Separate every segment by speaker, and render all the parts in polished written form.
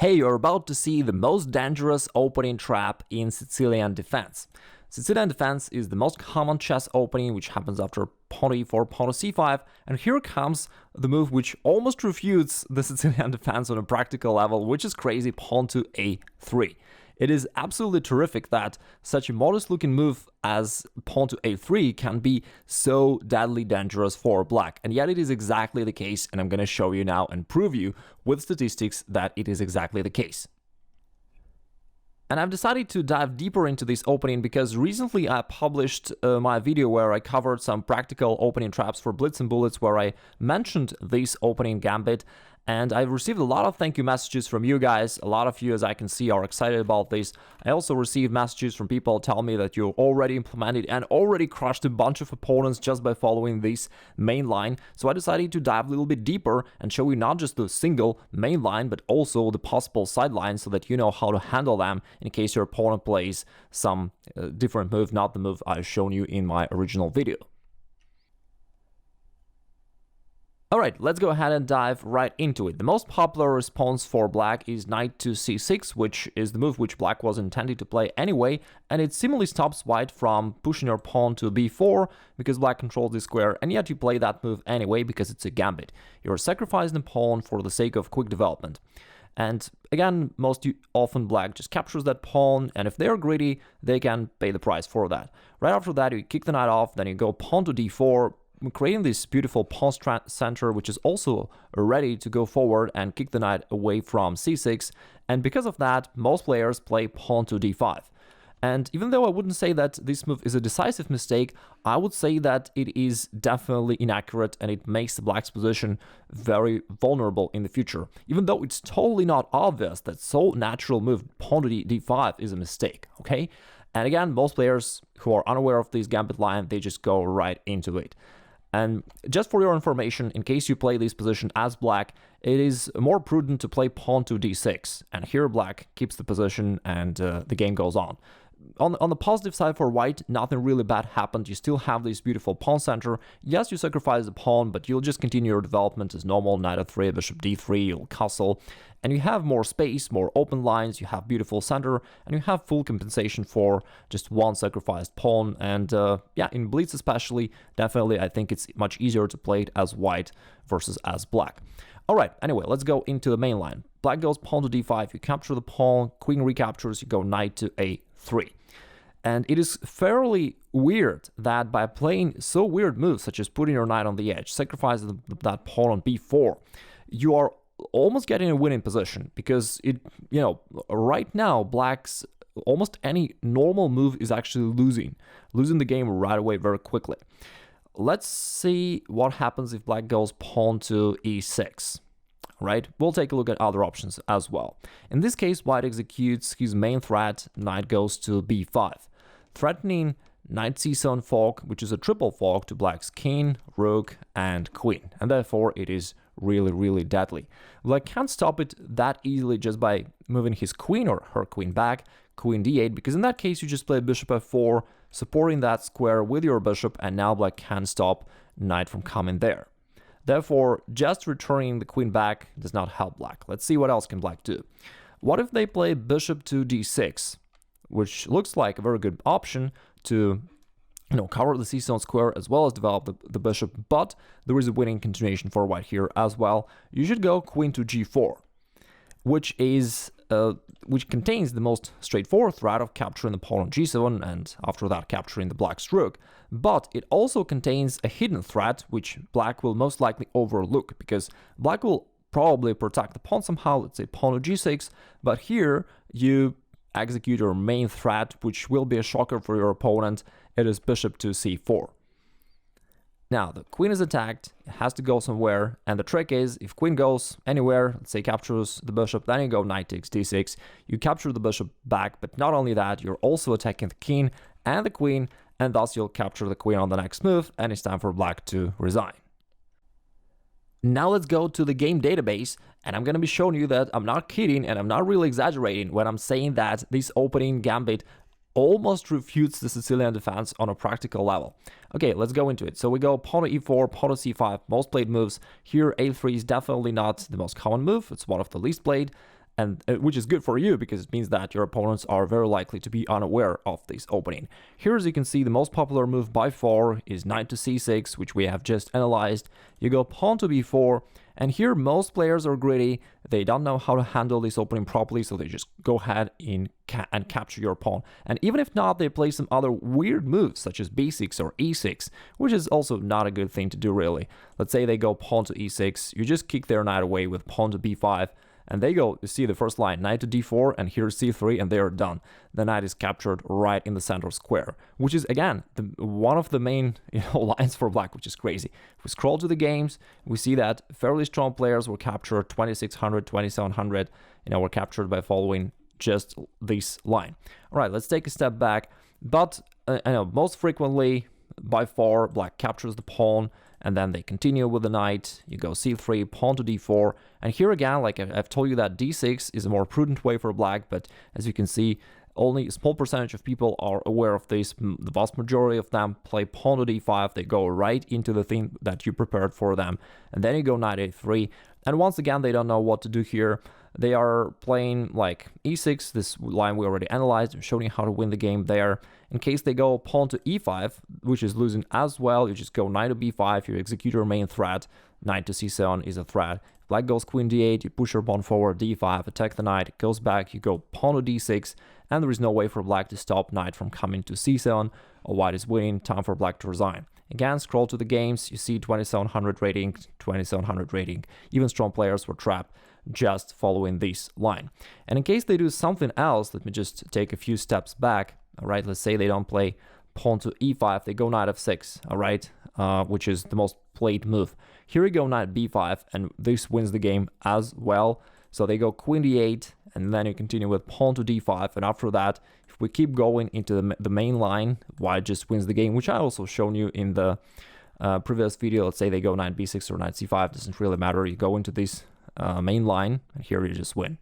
Speaker 1: Hey, you're about to see the most dangerous opening trap in Sicilian Defense. Sicilian Defense is the most common chess opening, which happens after pawn to e4, pawn to c5, and here comes the move which almost refutes the Sicilian Defense on a practical level, which is crazy, pawn to a3. It is absolutely terrific that such a modest-looking move as pawn to a3 can be so deadly dangerous for black, and yet it is exactly the case, and I'm going to show you now and prove you with statistics that it is exactly the case. And I've decided to dive deeper into this opening because recently I published my video where I covered some practical opening traps for blitz and bullets, where I mentioned this opening gambit, and I've received a lot of thank you messages from you guys. A lot of you, as I can see, are excited about this. I also received messages from people telling me that you already implemented and already crushed a bunch of opponents just by following this main line. So I decided to dive a little bit deeper and show you not just the single main line, but also the possible sidelines, so that you know how to handle them in case your opponent plays some different move, not the move I've shown you in my original video. Alright, let's go ahead and dive right into it. The most popular response for black is knight to c6, which is the move which black was intended to play anyway, and it seemingly stops white from pushing your pawn to b4 because black controls this square, and yet you play that move anyway because it's a gambit. You're sacrificing the pawn for the sake of quick development. And again, most often black just captures that pawn, and if they're greedy, they can pay the price for that. Right after that, you kick the knight off, then you go pawn to d4, creating this beautiful pawn center, which is also ready to go forward and kick the knight away from c6. And because of that, most players play pawn to d5. And even though I wouldn't say that this move is a decisive mistake, I would say that it is definitely inaccurate, and it makes the black's position very vulnerable in the future, even though it's totally not obvious that so natural move pawn to d5 is a mistake, okay? And again, most players who are unaware of this gambit line, they just go right into it. And just for your information, in case you play this position as black, it is more prudent to play pawn to d6. And here black keeps the position and the game goes on. On the positive side for white, nothing really bad happened. You still have this beautiful pawn center. Yes, you sacrifice the pawn, but you'll just continue your development as normal. Knight f3, bishop d3, you'll castle. And you have more space, more open lines, you have beautiful center, and you have full compensation for just one sacrificed pawn. And yeah, in blitz especially, definitely I think it's much easier to play it as white versus as black. Alright, anyway, let's go into the main line. Black goes pawn to d5, you capture the pawn, queen recaptures, you go knight to a3. And it is fairly weird that by playing so weird moves, such as putting your knight on the edge, sacrificing that pawn on b4, you are almost getting a winning position, because right now black's almost any normal move is actually losing the game right away very quickly. Let's see what happens if black goes pawn to e6. Right, we'll take a look at other options as well. In this case, white executes his main threat, knight goes to b5, threatening knight c7 fork, which is a triple fork to black's king, rook, and queen, and therefore it is really deadly. Black can't stop it that easily just by moving his queen or her queen back, queen d8, because in that case you just play bishop f4, supporting that square with your bishop, and now black can't stop knight from coming there. Therefore, just returning the queen back does not help black. Let's see what else can black do. What if they play bishop to d6, which looks like a very good option to cover the c7 square as well as develop the bishop, but there is a winning continuation for white here as well. You should go queen to g4, which contains the most straightforward threat of capturing the pawn on g7 and after that capturing the black's rook, but it also contains a hidden threat which black will most likely overlook, because black will probably protect the pawn somehow, let's say pawn to g6, but here you execute your main threat, which will be a shocker for your opponent. It is bishop to c4. Now, the queen is attacked, it has to go somewhere, and the trick is, if queen goes anywhere, let's say captures the bishop, then you go knight takes d6, you capture the bishop back, but not only that, you're also attacking the king and the queen, and thus you'll capture the queen on the next move, and it's time for black to resign. Now let's go to the game database, and I'm going to be showing you that I'm not kidding, and I'm not really exaggerating when I'm saying that this opening gambit almost refutes the Sicilian Defense on a practical level. Okay, let's go into it. So we go pawn to e4, pawn to c5, most played moves. Here a3 is definitely not the most common move, it's one of the least played. and which is good for you because it means that your opponents are very likely to be unaware of this opening. Here, as you can see, the most popular move by far is knight to c6, which we have just analyzed. You go pawn to b4, and here most players are greedy. They don't know how to handle this opening properly, so they just go ahead and capture your pawn. And even if not, they play some other weird moves such as b6 or e6, which is also not a good thing to do really. Let's say they go pawn to e6, you just kick their knight away with pawn to b5, and they go, you see the first line, knight to d4, and here's c3, and they are done. The knight is captured right in the center square, which is, again, one of the main lines for black, which is crazy. If we scroll to the games, we see that fairly strong players were captured, 2600, 2700, were captured by following just this line. All right, let's take a step back. But, I know, most frequently, by far, black captures the pawn, and then they continue with the knight. You go c3, pawn to d4, and here again, like I've told you, that d6 is a more prudent way for black, but as you can see, only a small percentage of people are aware of this. The vast majority of them play pawn to d5, they go right into the thing that you prepared for them, and then you go knight a3, and once again, they don't know what to do here. They are playing like e6, this line we already analyzed, showing you how to win the game there. In case they go pawn to e5, which is losing as well, you just go knight to b5, you execute your main threat, knight to c7 is a threat. Black goes queen d8, you push your pawn forward, d5, attack the knight, it goes back, you go pawn to d6, and there is no way for black to stop knight from coming to c7, or white is winning, time for black to resign. Again, scroll to the games, you see 2700 rating, 2700 rating, even strong players were trapped just following this line. And in case they do something else, let me just take a few steps back. All right, let's say they don't play pawn to e5, they go knight f6, all right, which is the most played move. Here we go knight b5, and this wins the game as well. So they go queen d8, and then you continue with pawn to d5, and after that, if we keep going into the main line, white just wins the game, which I also shown you in the previous video. Let's say they go knight b6 or knight c5, doesn't really matter. You go into this main line, and here you just win.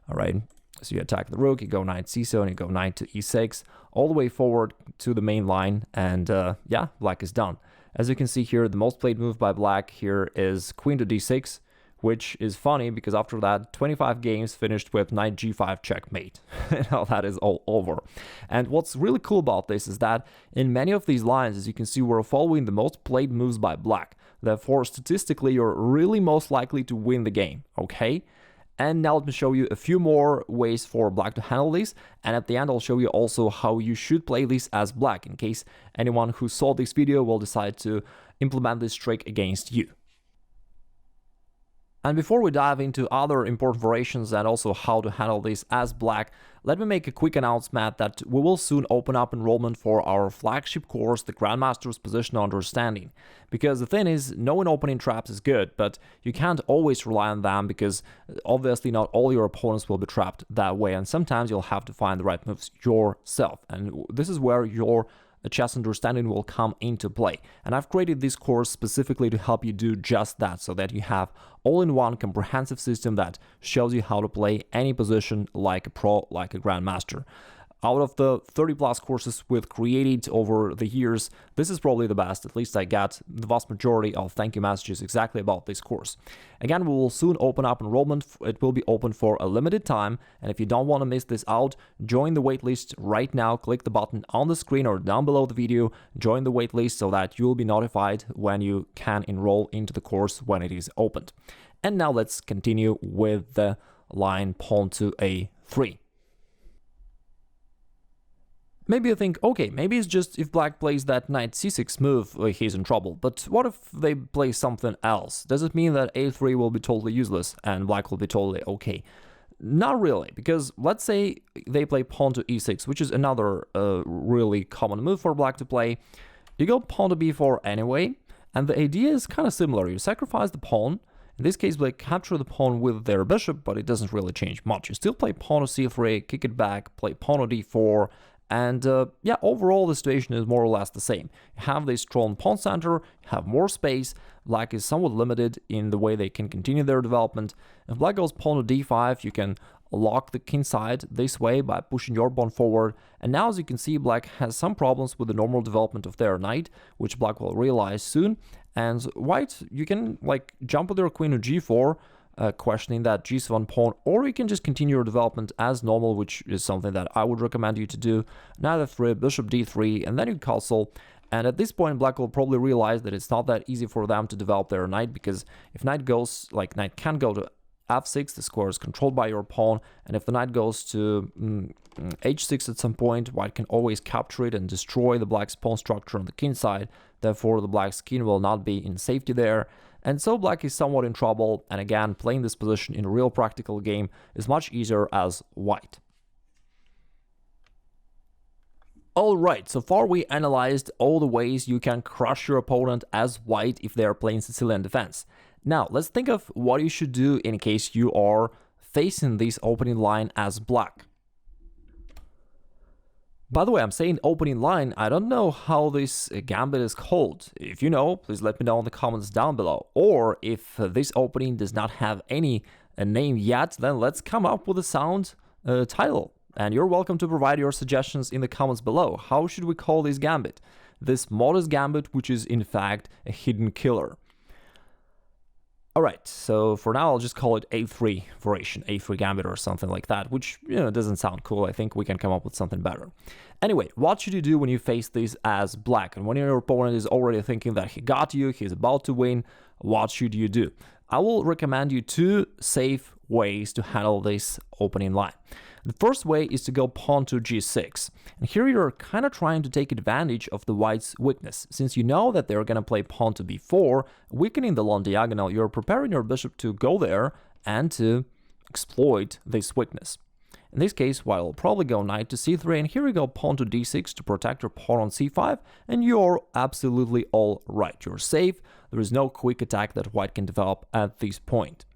Speaker 1: All right, so you attack the rook, you go knight c7, you go knight to e6, all the way forward to the main line, and yeah, black is done. As you can see here, the most played move by black here is queen to d6, which is funny because after that, 25 games finished with knight g5 checkmate. Now that is all over. And what's really cool about this is that in many of these lines, as you can see, we're following the most played moves by black. Therefore, statistically, you're really most likely to win the game, okay? And now let me show you a few more ways for black to handle this, and at the end I'll show you also how you should play this as black, in case anyone who saw this video will decide to implement this trick against you. And before we dive into other important variations and also how to handle this as black, let me make a quick announcement that we will soon open up enrollment for our flagship course, the Grandmaster's Positional Understanding. Because the thing is, knowing opening traps is good, but you can't always rely on them because obviously not all your opponents will be trapped that way, and sometimes you'll have to find the right moves yourself. And this is where your chess understanding will come into play. And I've created this course specifically to help you do just that, so that you have all-in-one comprehensive system that shows you how to play any position like a pro, like a grandmaster. Out of the 30 plus courses we've created over the years, this is probably the best. At least I got the vast majority of thank you messages exactly about this course. Again, we will soon open up enrollment. It will be open for a limited time, and if you don't want to miss this out, join the waitlist right now. Click the button on the screen or down below the video, join the waitlist so that you'll be notified when you can enroll into the course when it is opened. And now let's continue with the line pawn to a3. Maybe you think, okay, maybe it's just if black plays that knight c6 move, he's in trouble. But what if they play something else? Does it mean that a3 will be totally useless and black will be totally okay? Not really, because let's say they play pawn to e6, which is another really common move for black to play. You go pawn to b4 anyway, and the idea is kind of similar. You sacrifice the pawn. In this case, black capture the pawn with their bishop, but it doesn't really change much. You still play pawn to c3, kick it back, play pawn to d4, and yeah, overall the situation is more or less the same. You have this strong pawn center, you have more space, black is somewhat limited in the way they can continue their development. If black goes pawn to d5, you can lock the king side this way by pushing your pawn forward, and now as you can see, black has some problems with the normal development of their knight, which black will realize soon, and white, you can like jump with their queen to g4, questioning that g7 pawn, or you can just continue your development as normal, which is something that I would recommend you to do. Knight f3, bishop d3, and then you castle. And at this point, black will probably realize that it's not that easy for them to develop their knight, because if knight goes, like knight can go to f6, the square is controlled by your pawn, and if the knight goes to h6 at some point, white can always capture it and destroy the black's pawn structure on the king side. Therefore, the black's king will not be in safety there. And so black is somewhat in trouble, and again, playing this position in a real practical game is much easier as white. Alright, so far we analyzed all the ways you can crush your opponent as white if they are playing Sicilian Defense. Now, let's think of what you should do in case you are facing this opening line as black. By the way, I'm saying opening line, I don't know how this gambit is called. If you know, please let me know in the comments down below. Or if this opening does not have any name yet, then let's come up with a sound title. And you're welcome to provide your suggestions in the comments below. How should we call this gambit? This modest gambit, which is in fact a hidden killer. Alright, so for now I'll just call it A3 variation, A3 gambit or something like that, which, doesn't sound cool. I think we can come up with something better. Anyway, what should you do when you face this as black? And when your opponent is already thinking that he got you, he's about to win, what should you do? I will recommend you two safe ways to handle this opening line. The first way is to go pawn to g6, and here you're kind of trying to take advantage of the white's weakness. Since you know that they're going to play pawn to b4, weakening the long diagonal, you're preparing your bishop to go there and to exploit this weakness. In this case, white will probably go knight to c3, and here we go pawn to d6 to protect your pawn on c5, and you're absolutely all right. You're safe. There is no quick attack that white can develop at this point.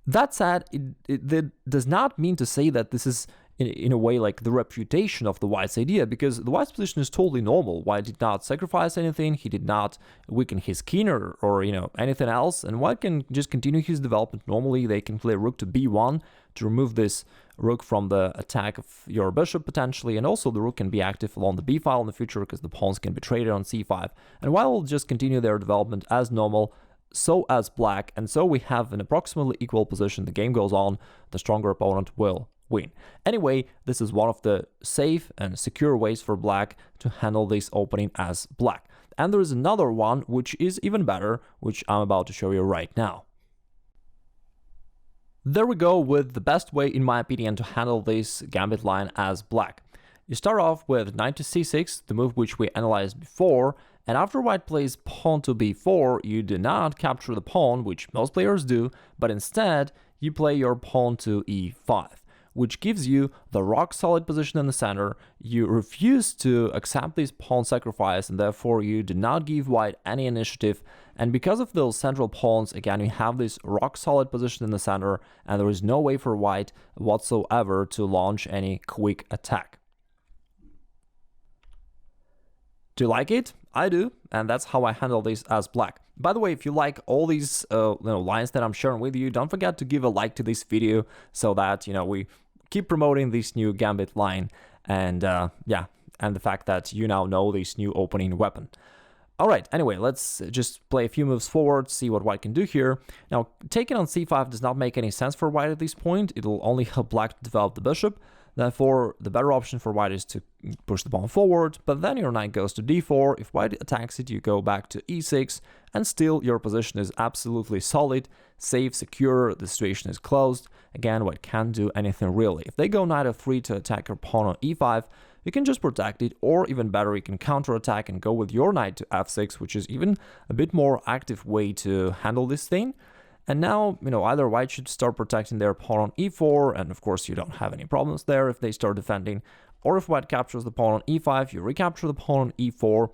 Speaker 1: That said, it does not mean to say that this is, in a way, like the refutation of the white's idea, because the white's position is totally normal. White did not sacrifice anything, he did not weaken his king or anything else, and white can just continue his development normally. They can play rook to b1 to remove this rook from the attack of your bishop potentially, and also the rook can be active along the b file in the future because the pawns can be traded on c5, and white will just continue their development as normal. So as black, and so we have an approximately equal position. The game goes on, the stronger opponent will win. Anyway, this is one of the safe and secure ways for black to handle this opening as black. And there is another one which is even better, which I'm about to show you right now. There we go with the best way, in my opinion, to handle this gambit line as black. You start off with knight to c6, the move which we analyzed before, and after white plays pawn to b4, you do not capture the pawn, which most players do, but instead you play your pawn to e5, which gives you the rock-solid position in the center. You refuse to accept this pawn sacrifice, and therefore you do not give white any initiative. And because of those central pawns, again, you have this rock-solid position in the center, and there is no way for white whatsoever to launch any quick attack. Do you like it? I do, and that's how I handle this as black. By the way, if you like all these lines that I'm sharing with you, don't forget to give a like to this video so that we keep promoting this new gambit line, and and the fact that you now know this new opening weapon. Alright, anyway, let's just play a few moves forward, see what white can do here. Now, taking on c5 does not make any sense for white at this point. It will only help black to develop the bishop. Therefore, the better option for white is to push the pawn forward, but then your knight goes to d4. If white attacks it, you go back to e6, and still your position is absolutely solid, safe, secure, the situation is closed. Again, white can't do anything really. If they go knight f3 to attack your pawn on e5, you can just protect it, or even better, you can counterattack and go with your knight to f6, which is even a bit more active way to handle this thing. And now, either white should start protecting their pawn on e4, and of course you don't have any problems there if they start defending, or if white captures the pawn on e5, you recapture the pawn on e4,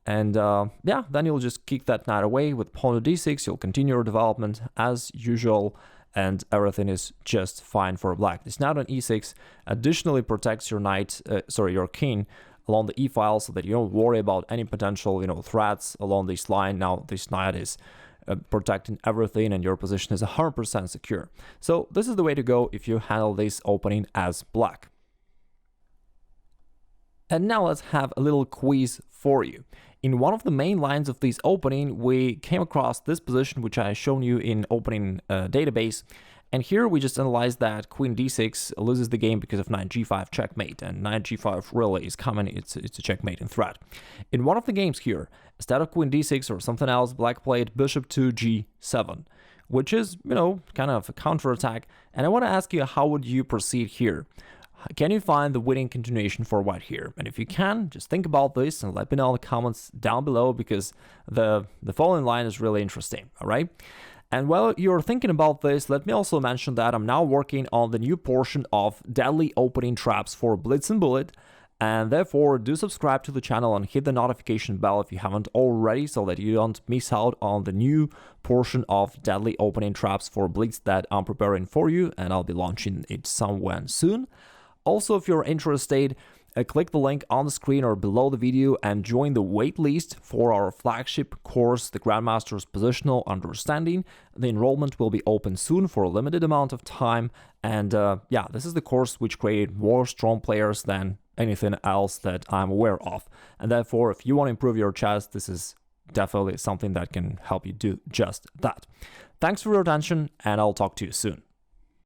Speaker 1: and then you'll just kick that knight away with pawn to d6, you'll continue your development as usual, and everything is just fine for black. This knight on e6 additionally protects your your king along the e file, so that you don't worry about any potential, threats along this line. Now this knight is protecting everything, and your position is 100% secure. So this is the way to go if you handle this opening as black. And now let's have a little quiz for you. In one of the main lines of this opening, we came across this position, which I shown you in opening database. And here we just analyzed that queen d6 loses the game because of knight g5 checkmate, and knight g5 really is coming, it's a checkmate in threat. In one of the games here, instead of queen d6 or something else, black played bishop to g7, which is, kind of a counterattack. And I want to ask you, how would you proceed here? Can you find the winning continuation for white here? And if you can, just think about this and let me know in the comments down below, because the following line is really interesting, all right? And while you're thinking about this, let me also mention that I'm now working on the new portion of deadly opening traps for Blitz and Bullet, and therefore do subscribe to the channel and hit the notification bell if you haven't already, so that you don't miss out on the new portion of deadly opening traps for Blitz that I'm preparing for you, and I'll be launching it somewhere soon. Also, if you're interested, click the link on the screen or below the video and join the waitlist for our flagship course, the Grandmaster's Positional Understanding. The enrollment will be open soon for a limited amount of time. And this is the course which created more strong players than anything else that I'm aware of. And therefore, if you want to improve your chess, this is definitely something that can help you do just that. Thanks for your attention, and I'll talk to you soon.